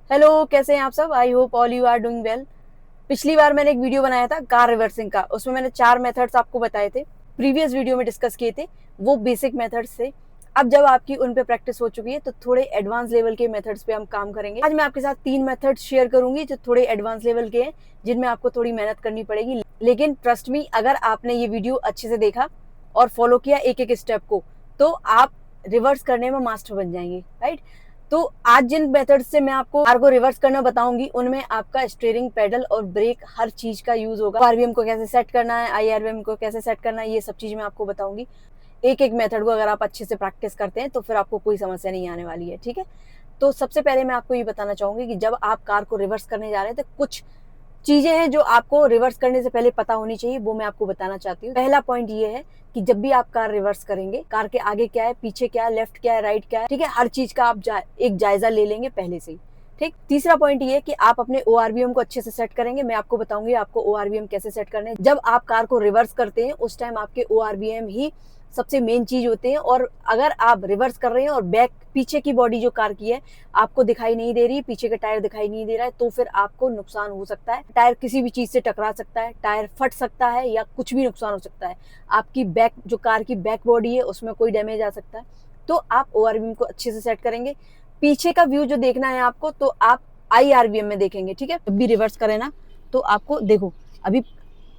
Hello, कैसे हैं आप सब। I hope all you are doing well. पिछली बार मैंने एक वीडियो बनाया था कार रिवर्सिंग का। उसमें मैंने 4 मेथड्स आपको बताए थे, प्रीवियस वीडियो में डिस्कस किए थे। वो बेसिक मेथड्स थे। अब जब आपकी उन पे प्रैक्टिस हो चुकी है तो थोड़े एडवांस लेवल के मेथड्स पे हम काम करेंगे। आज मैं आपके साथ 3 मेथड्स शेयर करूंगी जो थोड़े एडवांस लेवल के हैं, जिनमें आपको थोड़ी मेहनत करनी पड़ेगी। लेकिन ट्रस्ट मी, अगर आपने ये वीडियो अच्छे से देखा और फॉलो किया एक एक स्टेप को, तो आप रिवर्स करने में मास्टर बन जाएंगे, राइट। तो आज जिन मेथड से मैं आपको कार को रिवर्स करना बताऊंगी, उनमें आपका स्टीयरिंग, पेडल और ब्रेक हर चीज का यूज होगा। आरवीएम को कैसे सेट करना है, आईआरवीएम को कैसे सेट करना है, ये सब चीज मैं आपको बताऊंगी। एक एक मेथड को अगर आप अच्छे से प्रैक्टिस करते हैं तो फिर आपको कोई समस्या नहीं आने वाली है, ठीक है। तो सबसे पहले मैं आपको ये बताना चाहूंगी कि जब आप कार को रिवर्स करने जा रहे हैं तो कुछ चीजें हैं जो आपको रिवर्स करने से पहले पता होनी चाहिए, वो मैं आपको बताना चाहती हूँ। पहला पॉइंट ये है कि जब भी आप कार रिवर्स करेंगे, कार के आगे क्या है, पीछे क्या है, लेफ्ट क्या है, राइट क्या है, ठीक है, हर चीज का आप एक जायजा ले लेंगे पहले से ही, ठीक। तीसरा पॉइंट ये है कि आप अपने ओआरबीएम को अच्छे से सेट करेंगे। मैं आपको बताऊंगी आपको ओआरबीएम कैसे सेट करने हैं। जब आप कार को रिवर्स करते हैं उस टाइम आपके ओआरबीएम ही सबसे मेन चीज होते हैं। और अगर आप रिवर्स कर रहे हैं और बैक पीछे की बॉडी जो कार की है आपको दिखाई नहीं दे रही, पीछे का टायर दिखाई नहीं दे रहा है, तो फिर आपको नुकसान हो सकता है। टायर किसी भी चीज से टकरा सकता है, टायर फट सकता है, या कुछ भी नुकसान हो सकता है। आपकी बैक जो कार की बैक बॉडी है उसमें कोई डैमेज आ सकता है। तो आप ओआरबीएम को अच्छे से सेट करेंगे। पीछे का व्यू जो देखना है आपको, तो आप आईआरबीएम में देखेंगे, ठीक है। जब भी रिवर्स करें ना, तो आपको देखो, अभी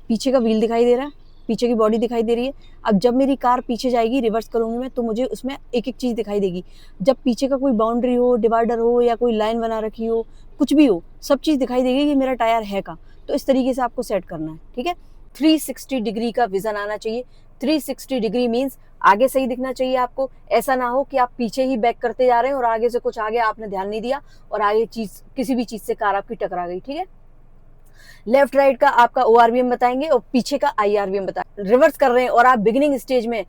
पीछे का व्हील दिखाई दे रहा है, पीछे की बॉडी दिखाई दे रही है। अब जब मेरी कार पीछे जाएगी, रिवर्स करूंगी मैं, तो मुझे उसमें एक एक चीज दिखाई देगी। जब पीछे का कोई बाउंड्री हो, डिवाइडर हो, या कोई लाइन बना रखी हो, कुछ भी हो, सब चीज दिखाई देगी कि मेरा टायर है कहाँ। तो इस तरीके से आपको सेट करना है, ठीक है। 360 डिग्री का विजन आना चाहिए। 360 डिग्री मीन्स आगे सही दिखना चाहिए आपको। ऐसा ना हो कि आप पीछे ही बैक करते जा रहे हैं और आगे से कुछ आगे आपने ध्यान नहीं दिया और आगे चीज किसी भी चीज से कार आपकी टकरा गई, ठीक है। लेफ्ट राइट का आपका ओआरबीएम बताएंगे और पीछे का आईआरबीएम बताएंगे। रिवर्स कर रहे हैं और आप बिगिनिंग स्टेज में,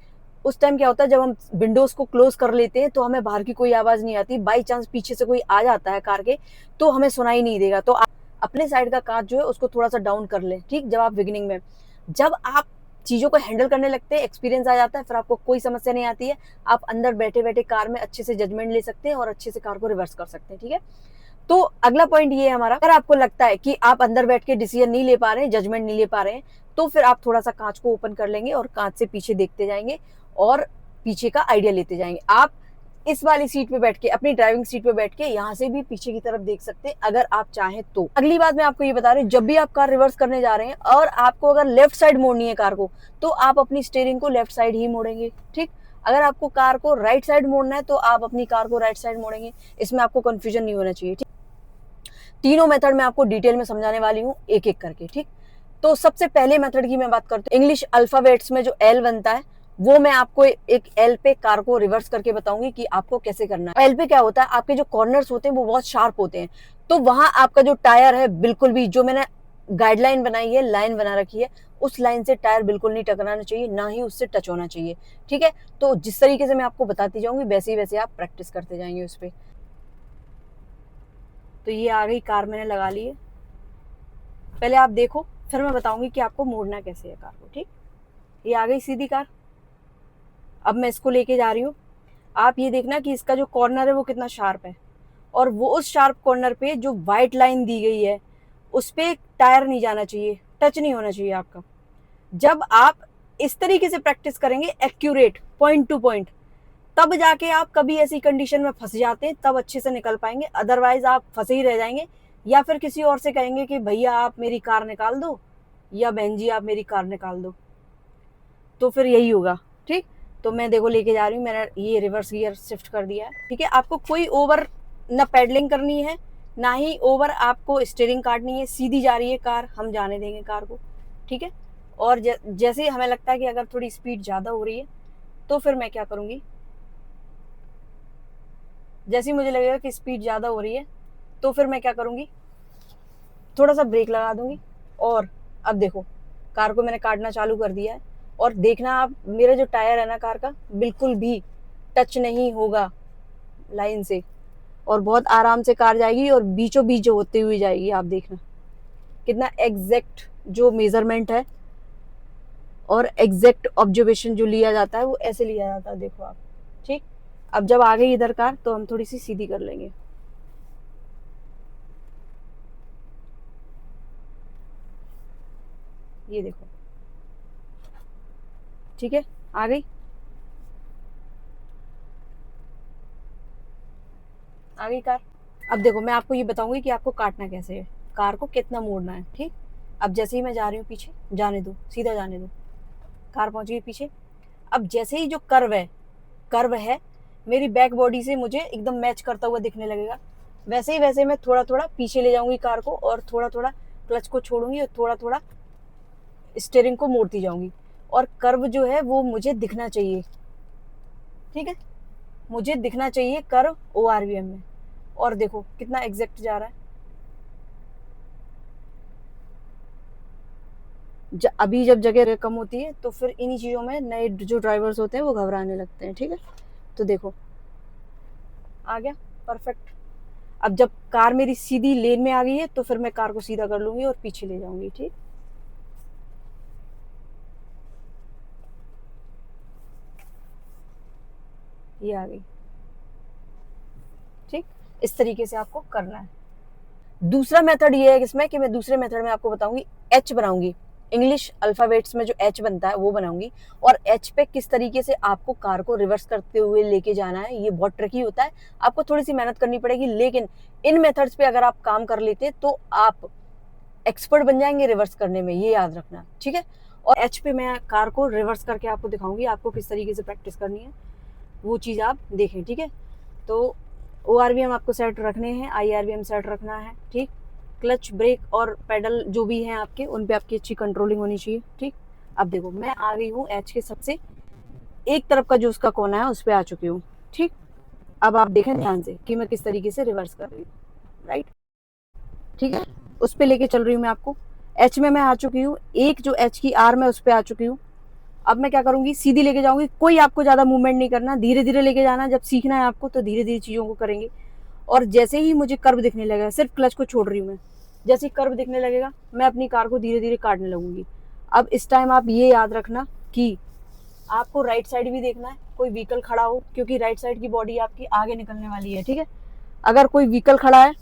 उस टाइम क्या होता है, जब हम विंडोज को क्लोज कर लेते हैं तो हमें बाहर की कोई आवाज नहीं आती। बाई चांस पीछे से कोई आ जाता है कार के, तो हमें सुनाई नहीं देगा। तो आप अपने साइड का कांच जो है उसको थोड़ा सा डाउन कर लें, ठीक। जब आप बिगिनिंग में, जब आप चीजों को हैंडल करने लगते हैं, एक्सपीरियंस आ जाता है, फिर आपको कोई समस्या नहीं आती है। आप अंदर बैठे बैठे कार में अच्छे से जजमेंट ले सकते हैं और अच्छे से कार को रिवर्स कर सकते हैं, ठीक है। तो अगला पॉइंट ये है हमारा, अगर आपको लगता है कि आप अंदर बैठ के डिसीजन नहीं ले पा रहे हैं, जजमेंट नहीं ले पा रहे हैं, तो फिर आप थोड़ा सा कांच को ओपन कर लेंगे और कांच से पीछे देखते जाएंगे और पीछे का आइडिया लेते जाएंगे। आप इस वाली सीट पे बैठ के, अपनी ड्राइविंग सीट पे बैठ के यहाँ से भी पीछे की तरफ देख सकते हैं अगर आप चाहें तो। अगली बात मैं आपको ये बता रही हूँ, जब भी आप कार रिवर्स करने जा रहे हैं और आपको अगर लेफ्ट साइड मोड़नी है कार को, तो आप अपनी स्टीयरिंग को लेफ्ट साइड ही मोड़ेंगे, ठीक। अगर आपको कार को राइट साइड मोड़ना है तो आप अपनी कार को राइट साइड मोड़ेंगे। इसमें आपको कंफ्यूजन नहीं होना चाहिए, ठीक। तीनों मेथड मैं आपको डिटेल में समझाने वाली हूँ एक एक करके, ठीक। तो सबसे पहले मेथड की मैं बात करती हूँ। इंग्लिश अल्फाबेट्स में जो एल बनता है, वो मैं आपको एक एल पे कार को रिवर्स करके बताऊंगी कि आपको कैसे करना है। एल पे क्या होता है, आपके जो कॉर्नर्स होते हैं वो बहुत शार्प होते हैं। तो वहां आपका जो टायर है, बिल्कुल भी, जो मैंने गाइडलाइन बनाई है, लाइन बना रखी है, उस लाइन से टायर बिल्कुल नहीं टकराना चाहिए, ना ही उससे टच होना चाहिए, ठीक है। तो जिस तरीके से मैं आपको बताती जाऊंगी वैसे ही वैसे आप प्रैक्टिस करते जाएंगे उस पर। तो ये आ गई कार, मैंने लगा ली है। पहले आप देखो, फिर मैं बताऊंगी कि आपको मोड़ना कैसे है कार को, ठीक। ये आ गई सीधी कार। अब मैं इसको लेके जा रही हूँ। आप ये देखना कि इसका जो कॉर्नर है वो कितना शार्प है, और वो उस शार्प कॉर्नर पे जो वाइट लाइन दी गई है उस पे टायर नहीं जाना चाहिए, टच नहीं होना चाहिए आपका। जब आप इस तरीके से प्रैक्टिस करेंगे, एक्यूरेट, पॉइंट टू पॉइंट, तब जाके आप कभी ऐसी कंडीशन में फंस जाते हैं तब अच्छे से निकल पाएंगे। अदरवाइज आप फंसे ही रह जाएंगे, या फिर किसी और से कहेंगे कि भैया आप मेरी कार निकाल दो, या बहन जी आप मेरी कार निकाल दो, तो फिर यही होगा, ठीक। तो मैं देखो लेके जा रही हूँ, मैंने ये रिवर्स गियर शिफ्ट कर दिया है, ठीक है। आपको कोई ओवर ना पैडलिंग करनी है, ना ही ओवर आपको स्टीयरिंग काटनी है। सीधी जा रही है कार, हम जाने देंगे कार को, ठीक है। और जैसे ही हमें लगता है कि अगर थोड़ी स्पीड ज़्यादा हो रही है, तो फिर मैं क्या करूँगी, जैसे ही मुझे लगेगा कि स्पीड ज़्यादा हो रही है, तो फिर मैं क्या करूँगी, थोड़ा सा ब्रेक लगा दूंगी। और अब देखो, कार को मैंने काटना चालू कर दिया है, और देखना आप, मेरा जो टायर है ना कार का, बिल्कुल भी टच नहीं होगा लाइन से, और बहुत आराम से कार जाएगी और बीचों बीच होते हुए जाएगी। आप देखना कितना एग्जैक्ट जो मेजरमेंट है और एग्जैक्ट ऑब्जर्वेशन जो लिया जाता है वो ऐसे लिया जाता है, देखो आप, ठीक। अब जब आ गई इधर कार, तो हम थोड़ी सी सीधी कर लेंगे। ये देखो, ठीक है, आ गई, आ गई कार। अब देखो मैं आपको ये बताऊंगी कि आपको काटना कैसे है, कार को कितना मोड़ना है, ठीक। अब जैसे ही मैं जा रही हूँ पीछे, जाने दो, सीधा जाने दो, कार पहुंच गई पीछे। अब जैसे ही जो कर्व है मेरी बैक बॉडी से मुझे एकदम मैच करता हुआ दिखने लगेगा, वैसे मैं थोड़ा थोड़ा पीछे ले जाऊंगी कार को, और थोड़ा थोड़ा क्लच को छोड़ूंगी और थोड़ा थोड़ा स्टीयरिंग को मोड़ती जाऊंगी, और कर्व जो है वो मुझे दिखना चाहिए, ठीक है, मुझे दिखना चाहिए कर्व ORVM में। और देखो कितना एग्जैक्ट जा रहा है। अभी जब जगह कम होती है तो फिर इन्हीं चीज़ों में नए जो ड्राइवर्स होते हैं वो घबराने लगते हैं, ठीक है। तो देखो आ गया परफेक्ट। अब जब कार मेरी सीधी लेन में आ गई है तो फिर मैं कार को सीधा कर लूंगी और पीछे ले जाऊंगी, ठीक। ये आ गई, ठीक। इस तरीके से आपको करना है। दूसरा मेथड ये है इसमें कि मैं दूसरे मेथड में आपको बताऊंगी, एच बनाऊंगी, इंग्लिश अल्फाबेट्स में जो एच बनता है वो बनाऊंगी, और एच पे किस तरीके से आपको कार को रिवर्स करते हुए लेके जाना है। ये बहुत ट्रिकी होता है, आपको थोड़ी सी मेहनत करनी पड़ेगी, लेकिन इन मेथड्स पे अगर आप काम कर लेते तो आप एक्सपर्ट बन जाएंगे रिवर्स करने में, ये याद रखना, ठीक है। और एच पे मैं कार को रिवर्स करके आपको दिखाऊंगी, आपको किस तरीके से प्रैक्टिस करनी है वो चीज़ आप देखें, ठीक है। तो ORVM आपको सेट रखने हैं, IRVM सेट रखना है, ठीक। क्लच, ब्रेक और पेडल जो भी हैं आपके, उन पे आपकी अच्छी कंट्रोलिंग होनी चाहिए, ठीक। अब देखो मैं आ गई हूँ एच के सबसे एक तरफ का जो उसका कोना है उस पर आ चुकी हूँ, ठीक। अब आप देखें ध्यान से कि मैं किस तरीके से रिवर्स कर रही हूँ, राइट, ठीक है। उस पर लेके चल रही हूँ मैं आपको। एच में मैं आ चुकी हूँ, एक जो एच की आर्म है उस पर आ चुकी हूँ। अब मैं क्या करूंगी, सीधी लेके जाऊंगी, कोई आपको ज्यादा मूवमेंट नहीं करना, धीरे धीरे लेके जाना, जब सीखना है आपको तो धीरे धीरे चीजों को करेंगे। और जैसे ही मुझे कर्व दिखने लगेगा, सिर्फ क्लच को छोड़ रही हूँ मैं, जैसे ही कर्व दिखने लगेगा मैं अपनी कार को धीरे धीरे काटने लगूंगी। अब इस टाइम आप ये याद रखना कि आपको राइट साइड भी देखना है, कोई व्हीकल खड़ा हो, क्योंकि राइट साइड की बॉडी आपकी आगे निकलने वाली है, ठीक है। अगर कोई व्हीकल खड़ा है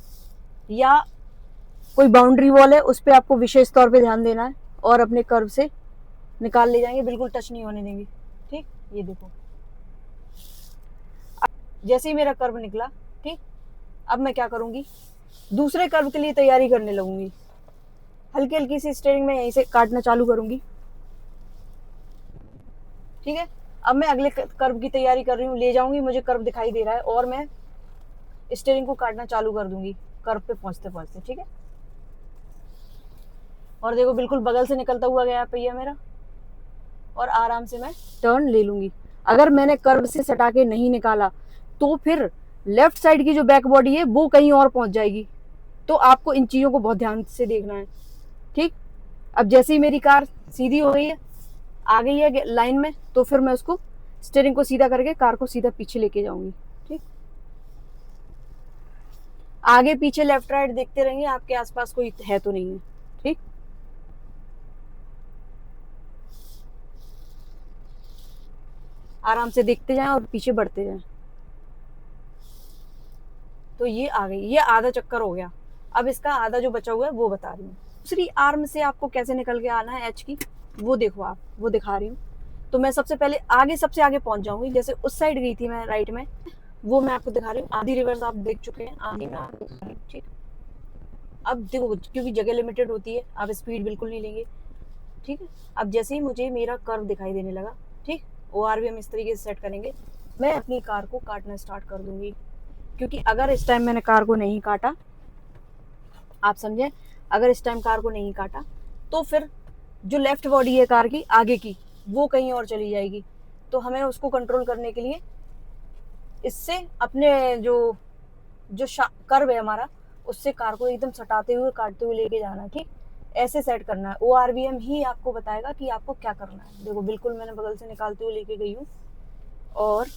या कोई बाउंड्री वॉल है उस पर आपको विशेष तौर पे ध्यान देना है, और अपने कर्व से निकाल ले जाएंगे, बिल्कुल टच नहीं होने देंगे, ठीक। ये देखो जैसे ही मेरा कर्व निकला, ठीक। अब मैं क्या करूंगी, दूसरे कर्व के लिए तैयारी करने लगूंगी, हल्की हल्की सी स्टीयरिंग में यहीं से काटना चालू करूंगी, ठीक है। अब मैं अगले कर्व की तैयारी कर रही हूँ, ले जाऊंगी, मुझे कर्व दिखाई दे रहा है और मैं स्टीयरिंग को काटना चालू कर दूंगी कर्व पे पहुंचते पहुंचते, ठीक है। और देखो बिल्कुल बगल से निकलता हुआ गया पहिया मेरा, और आराम से मैं टर्न ले लूंगी। अगर मैंने कर्व से सटा के नहीं निकाला तो फिर लेफ्ट साइड की जो बैक बॉडी है वो कहीं और पहुंच जाएगी, तो आपको इन चीज़ों को बहुत ध्यान से देखना है, ठीक। अब जैसे ही मेरी कार सीधी हो गई है, आ गई है लाइन में, तो फिर मैं उसको स्टीयरिंग को सीधा करके कार को सीधा पीछे लेके जाऊंगी, ठीक। आगे पीछे लेफ्ट राइट देखते रहेंगे, आपके आसपास कोई है तो नहीं है, ठीक। आराम से देखते जाएं और पीछे बढ़ते जाएं। तो ये आ गई, ये आधा चक्कर हो गया। अब इसका आधा जो बचा हुआ है वो बता रही हूँ। दूसरी आर्म से आपको कैसे निकल के आना है एच की, वो देखो आप, वो दिखा रही हूँ। तो मैं सबसे पहले आगे, सबसे आगे पहुंच जाऊंगी, जैसे उस साइड गई थी मैं राइट में, वो मैं आपको दिखा रही हूँ। आधी रिवर्स आप देख चुके हैं, आधी मैं आपको दिखा रही हूँ, ठीक। अब देखो क्योंकि जगह लिमिटेड होती है, आप स्पीड बिल्कुल नहीं लेंगे, ठीक है। अब जैसे ही मुझे मेरा कर्व दिखाई देने लगा, ठीक, ORVM इस तरीके से सेट करेंगे, मैं अपनी कार को काटना स्टार्ट कर दूंगी। क्योंकि अगर इस टाइम मैंने कार को नहीं काटा, आप समझे, अगर इस टाइम कार को नहीं काटा तो फिर जो लेफ्ट बॉडी है कार की आगे की वो कहीं और चली जाएगी। तो हमें उसको कंट्रोल करने के लिए इससे अपने जो जो कर्व है हमारा, उससे कार को एकदम सटाते हुए काटते हुए लेके जाना है, ठीक। ऐसे सेट करना है, ORVM ही आपको बताएगा कि आपको क्या करना है। देखो बिल्कुल मैंने बगल से निकालते हुए लेके गई हूँ, और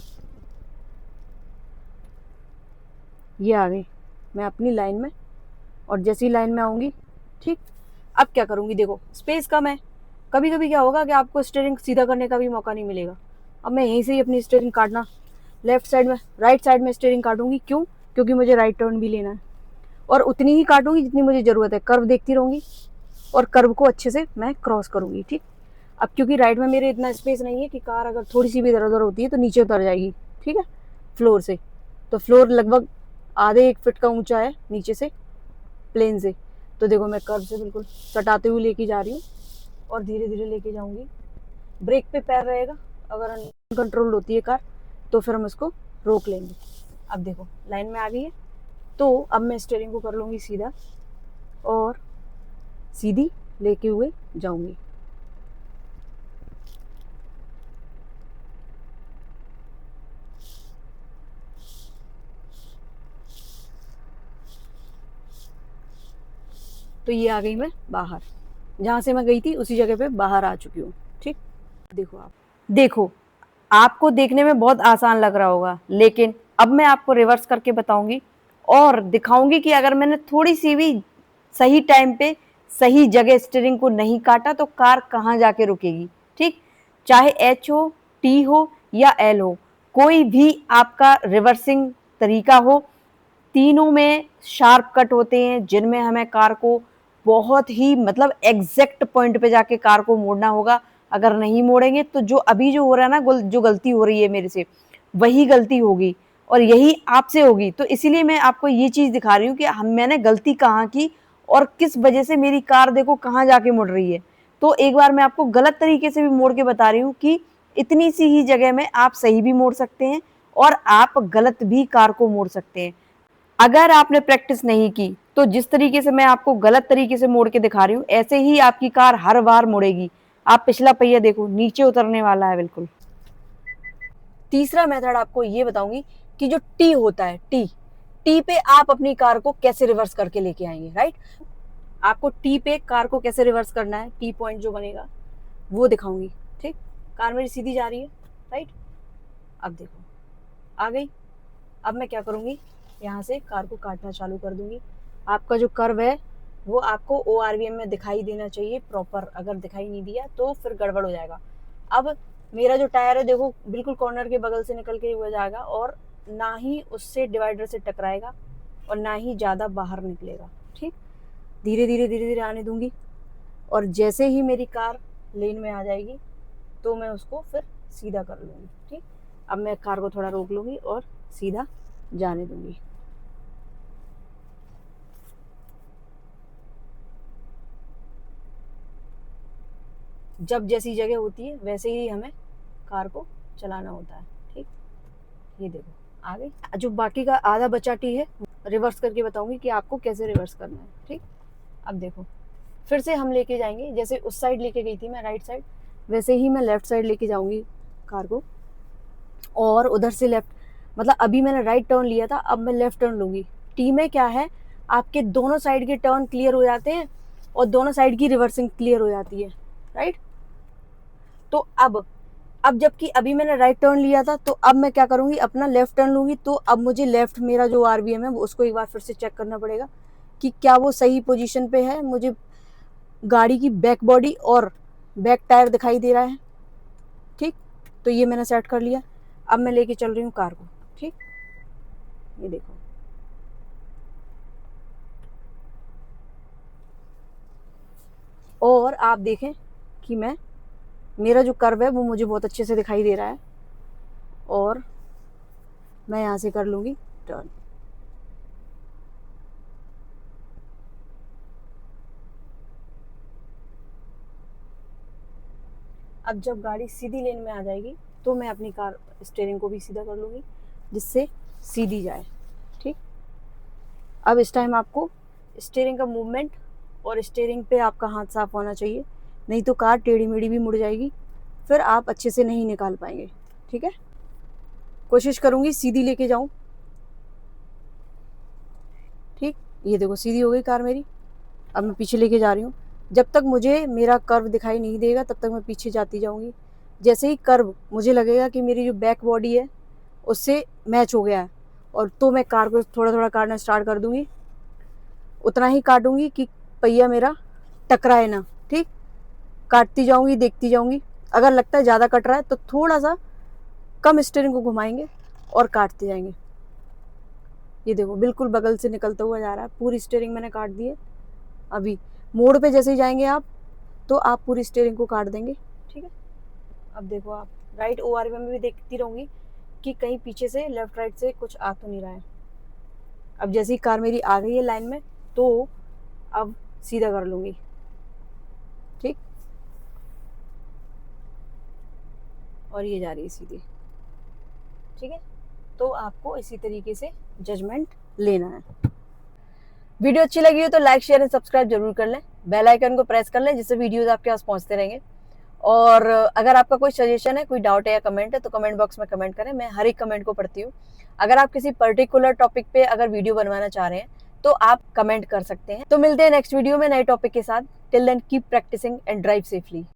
ये आ गई मैं अपनी लाइन में, और जैसी लाइन में आऊंगी, ठीक। अब क्या करूंगी, देखो स्पेस कम है, कभी कभी क्या होगा कि आपको स्टीयरिंग सीधा करने का भी मौका नहीं मिलेगा। अब मैं यहीं से ही अपनी स्टीयरिंग काटना, लेफ्ट साइड में, राइट साइड में स्टीयरिंग काटूंगी, क्यों, क्योंकि मुझे राइट टर्न भी लेना है, और उतनी ही काटूंगी जितनी मुझे जरूरत है, कर्व देखती रहूंगी, और कर्व को अच्छे से मैं क्रॉस करूँगी। ठीक, अब क्योंकि राइट में मेरे इतना स्पेस नहीं है कि कार अगर थोड़ी सी भी इधर उधर होती है तो नीचे उतर जाएगी, ठीक है, फ्लोर से। तो फ्लोर लगभग आधे 1 फीट का ऊंचा है नीचे से, प्लेन से। तो देखो मैं कर्व से बिल्कुल सटाते हुए लेके जा रही हूँ और धीरे धीरे लेके जाऊंगी। ब्रेक पे पैर रहेगा, अगर अनकंट्रोल होती है कार तो फिर हम इसको रोक लेंगे। अब देखो लाइन में आ गई है, तो अब मैं स्टीयरिंग को कर लूँगी सीधा और सीधी लेके हुए जाऊंगी। तो ये आ गई मैं बाहर, जहाँ से मैं गई थी उसी जगह पे बाहर आ चुकी हूँ। ठीक, देखो आप, देखो आपको देखने में बहुत आसान लग रहा होगा, लेकिन अब मैं आपको रिवर्स करके बताऊंगी और दिखाऊंगी कि अगर मैंने थोड़ी सी भी सही टाइम पे सही जगह स्टीयरिंग को नहीं काटा तो कार कहाँ जाके रुकेगी। ठीक, चाहे एच हो, टी हो या एल हो, कोई भी आपका रिवर्सिंग तरीका हो, तीनों में शार्प कट होते हैं जिनमें हमें कार को बहुत ही मतलब एग्जैक्ट पॉइंट पे जाके कार को मोड़ना होगा। अगर नहीं मोड़ेंगे तो जो अभी जो हो रहा है ना, जो गलती हो रही है मेरे से, वही गलती होगी और यही आपसे होगी। तो इसीलिए मैं आपको ये चीज़ दिखा रही हूँ कि मैंने गलती कहाँ की और किस वजह से मेरी कार देखो कहाँ जाके मुड़ रही है। तो एक बार मैं आपको गलत तरीके से भी मोड़ के बता रही हूँ कि इतनी सी ही जगह में आप सही भी मोड़ सकते हैं और आप गलत भी कार को मोड़ सकते हैं। अगर आपने प्रैक्टिस नहीं की तो जिस तरीके से मैं आपको गलत तरीके से मोड़ के दिखा रही हूँ, ऐसे ही आपकी कार हर बार मुड़ेगी। आप पिछला पहिया देखो, नीचे उतरने वाला है बिल्कुल। तीसरा मेथड आपको ये बताऊंगी कि जो टी होता है, टी टी पे आप अपनी कार को कैसे रिवर्स करके लेके आएंगे। राइट, आपको टी पे कार को कैसे रिवर्स करना है, टी पॉइंट जो बनेगा वो दिखाऊंगी। ठीक, कार मेरी सीधी जा रही है। राइट, अब देखो आ गई। अब मैं क्या करूँगी, यहाँ से कार को काटना चालू कर दूंगी। आपका जो कर्व है वो आपको ORVM में दिखाई देना चाहिए प्रॉपर, अगर दिखाई नहीं दिया तो फिर गड़बड़ हो जाएगा। अब मेरा जो टायर है देखो बिल्कुल कॉर्नर के बगल से निकल के हुआ जाएगा और ना ही उससे डिवाइडर से टकराएगा और ना ही ज़्यादा बाहर निकलेगा। ठीक, धीरे धीरे धीरे धीरे आने दूंगी और जैसे ही मेरी कार लेन में आ जाएगी तो मैं उसको फिर सीधा कर लूँगी। ठीक, अब मैं कार को थोड़ा रोक लूँगी और सीधा जाने दूंगी। जब जैसी जगह होती है वैसे ही हमें कार को चलाना होता है। ठीक, ये देखो आ गई। जो बाकी का आधा बचा टी है रिवर्स करके बताऊंगी कि आपको कैसे रिवर्स करना है। ठीक, अब देखो फिर से हम लेके जाएंगे, जैसे उस साइड लेके गई थी मैं राइट साइड, वैसे ही मैं लेफ्ट साइड लेके जाऊंगी कार को और उधर से लेफ्ट, मतलब अभी मैंने राइट टर्न लिया था, अब मैं लेफ्ट टर्न लूंगी। टी में क्या है, आपके दोनों साइड के टर्न क्लियर हो जाते हैं और दोनों साइड की रिवर्सिंग क्लियर हो जाती है। राइट, तो अब जबकि अभी मैंने राइट टर्न लिया था तो अब मैं क्या करूंगी, अपना लेफ्ट टर्न लूंगी। तो अब मुझे लेफ्ट मेरा जो RVM है उसको एक बार फिर से चेक करना पड़ेगा कि क्या वो सही पोजीशन पे है। मुझे गाड़ी की बैक बॉडी और बैक टायर दिखाई दे रहा है। ठीक, तो ये मैंने सेट कर लिया। अब मैं लेके चल रही हूँ कार को। ठीक, ये देखो और आप देखें कि मेरा जो कर्व है वो मुझे बहुत अच्छे से दिखाई दे रहा है और मैं यहाँ से कर लूँगी टर्न। अब जब गाड़ी सीधी लेन में आ जाएगी तो मैं अपनी कार स्टीयरिंग को भी सीधा कर लूँगी जिससे सीधी जाए। ठीक, अब इस टाइम आपको स्टीयरिंग का मूवमेंट और स्टीयरिंग पे आपका हाथ साफ होना चाहिए, नहीं तो कार टेढ़ी मेढ़ी भी मुड़ जाएगी, फिर आप अच्छे से नहीं निकाल पाएंगे। ठीक है, कोशिश करूँगी सीधी लेके जाऊँ। ठीक, ये देखो सीधी हो गई कार मेरी। अब मैं पीछे लेके जा रही हूँ। जब तक मुझे मेरा कर्व दिखाई नहीं देगा तब तक मैं पीछे जाती जाऊँगी। जैसे ही कर्व मुझे लगेगा कि मेरी जो बैक बॉडी है उससे मैच हो गया है और तो मैं कार को थोड़ा थोड़ा काटना स्टार्ट कर दूँगी। उतना ही काटूँगी कि पहिया मेरा टकराए ना। ठीक, काटती जाऊँगी, देखती जाऊँगी। अगर लगता है ज़्यादा कट रहा है तो थोड़ा सा कम स्टीयरिंग को घुमाएंगे और काटते जाएंगे। ये देखो बिल्कुल बगल से निकलता हुआ जा रहा है, पूरी स्टीयरिंग मैंने काट दी है। अभी मोड़ पे जैसे ही जाएंगे आप तो आप पूरी स्टीयरिंग को काट देंगे। ठीक है, अब देखो आप राइट ORV में भी देखती रहूँगी कि कहीं पीछे से लेफ्ट राइट से कुछ आ तो नहीं रहा है। अब जैसे ही कार मेरी आ गई है लाइन में तो अब सीधा कर लूँगी। ठीक, और ये जा रही है सीधी। ठीक है, तो आपको इसी तरीके से जजमेंट लेना है। वीडियो अच्छी लगी हो तो लाइक शेयर एंड सब्सक्राइब जरूर कर लें, बेल आइकन को प्रेस कर लें जिससे वीडियोस आपके पास पहुंचते रहेंगे। और अगर आपका कोई सजेशन है, कोई डाउट है या कमेंट है तो कमेंट बॉक्स में कमेंट करें, मैं हर एक कमेंट को पढ़ती हूँ। अगर आप किसी पर्टिकुलर टॉपिक पे अगर वीडियो बनवाना चाह रहे हैं तो आप कमेंट कर सकते हैं। तो मिलते हैं नेक्स्ट वीडियो में नए टॉपिक के साथ। Till then keep practising and drive safely.